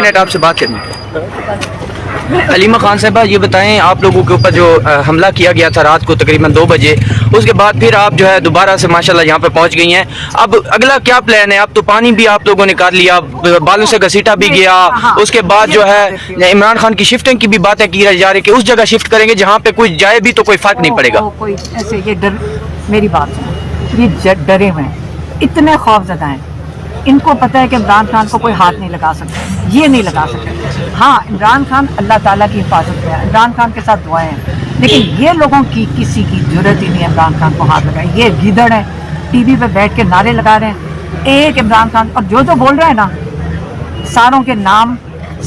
Minute آپ سے بات کرنی ہے۔ علیمہ خان صاحبہ یہ بتائیں، آپ لوگوں کے اوپر جو حملہ کیا گیا تھا رات کو تقریباً 2 بجے، اس کے بعد پھر آپ جو ہے دوبارہ سے ماشاءاللہ یہاں پہ پہنچ گئی ہیں، اب اگلا کیا پلان ہے؟ اب تو پانی بھی آپ لوگوں نے کر لیا، بالوں سے گھسیٹا بھی گیا، اس کے بعد جو ہے عمران خان کی شفٹنگ کی بھی باتیں کی جا رہی کہ اس جگہ شفٹ کریں گے جہاں پہ کوئی جائے بھی تو کوئی فرق نہیں پڑے گا۔ کوئی ایسے یہ ڈر، میری بات سنیں، یہ ڈرے ہوئے ہیں، اتنے خوف زدہ ہیں، ان کو پتہ ہے کہ عمران خان کو کوئی ہاتھ نہیں لگا سکتا، یہ نہیں لگا سکتے۔ ہاں عمران خان اللہ تعالیٰ کی حفاظت میں ہے، عمران خان کے ساتھ دعائیں ہیں، لیکن یہ لوگوں کی کسی کی ضرورت ہی نہیں ہے عمران خان کو ہاتھ لگائے۔ یہ گیدڑ ہیں، ٹی وی پہ بیٹھ کے نعرے لگا رہے ہیں ایک عمران خان، اور جو بول رہے ہیں نا، ساروں کے نام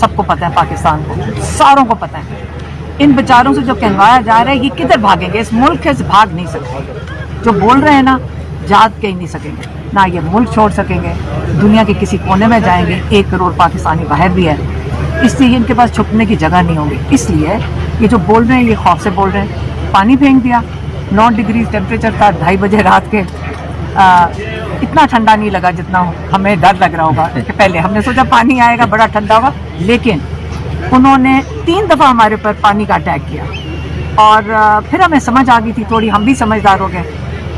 سب کو پتہ ہے، پاکستان کو ساروں کو پتہ ہے۔ ان بیچاروں سے جو کہلوایا جا رہا ہے یہ کدھر بھاگیں گے؟ اس ملک سے بھاگ نہیں سکتے، جو بول رہے ہیں نا جات کے ہی نہیں سکیں گے، نہ یہ ملک چھوڑ سکیں گے، دنیا کے کسی کونے میں جائیں گے، 1 کروڑ پاکستانی باہر بھی ہے، اس لیے ان کے پاس چھپنے کی جگہ نہیں ہوگی۔ اس لیے یہ جو بول رہے ہیں یہ خوف سے بول رہے ہیں۔ پانی پھینک دیا، 9 ڈگری ٹیمپریچر تھا 2:30 بجے رات کے، اتنا ٹھنڈا نہیں لگا جتنا ہمیں ڈر لگ رہا ہوگا کہ پہلے ہم نے سوچا پانی آئے گا بڑا ٹھنڈا ہوگا، لیکن انہوں نے 3 دفعہ ہمارے اوپر پانی کا اٹیک کیا، اور پھر ہمیں سمجھ آ گئی تھی تھوڑی، ہم بھی سمجھدار ہو گئے،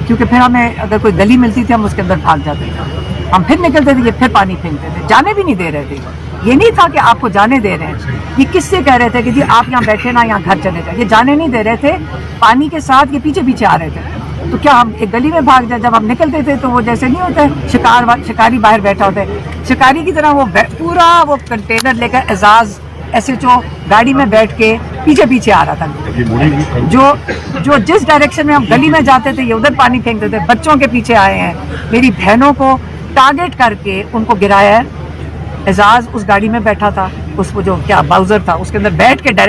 کیونکہ پھر ہمیں اگر کوئی گلی ملتی تھی ہم اس کے اندر بھاگ جاتے تھے، ہم پھر نکلتے تھے، یہ پھر پانی پھینکتے تھے، جانے بھی نہیں دے رہے تھے۔ یہ نہیں تھا کہ آپ کو جانے دے رہے ہیں، یہ کس سے کہہ رہے تھے کہ جی آپ یہاں بیٹھے نا، یہاں گھر چلے جائیں، یہ جانے نہیں دے رہے تھے، پانی کے ساتھ یہ پیچھے پیچھے آ رہے تھے۔ تو کیا ہم ایک گلی میں بھاگ جائیں؟ جب ہم نکلتے تھے تو وہ جیسے نہیں ہوتا ہے شکاری باہر بیٹھا ہوتا ہے، شکاری کی طرح وہ پورا وہ کنٹینر لے کر اعزاز ایسے جو گاڑی میں بیٹھ کے پیچھے پیچھے آ رہا تھا، جو جس ڈائریکشن میں ہم گلی میں جاتے تھے یہ ادھر پانی پھینکتے تھے۔ بچوں کے پیچھے آئے ہیں، میری بہنوں کو ٹارگٹ کر کے ان کو گرایا ہے۔ اعزاز اس گاڑی میں بیٹھا تھا، اس کو جو کیا باؤزر تھا اس کے اندر بیٹھ کے ڈائریکٹ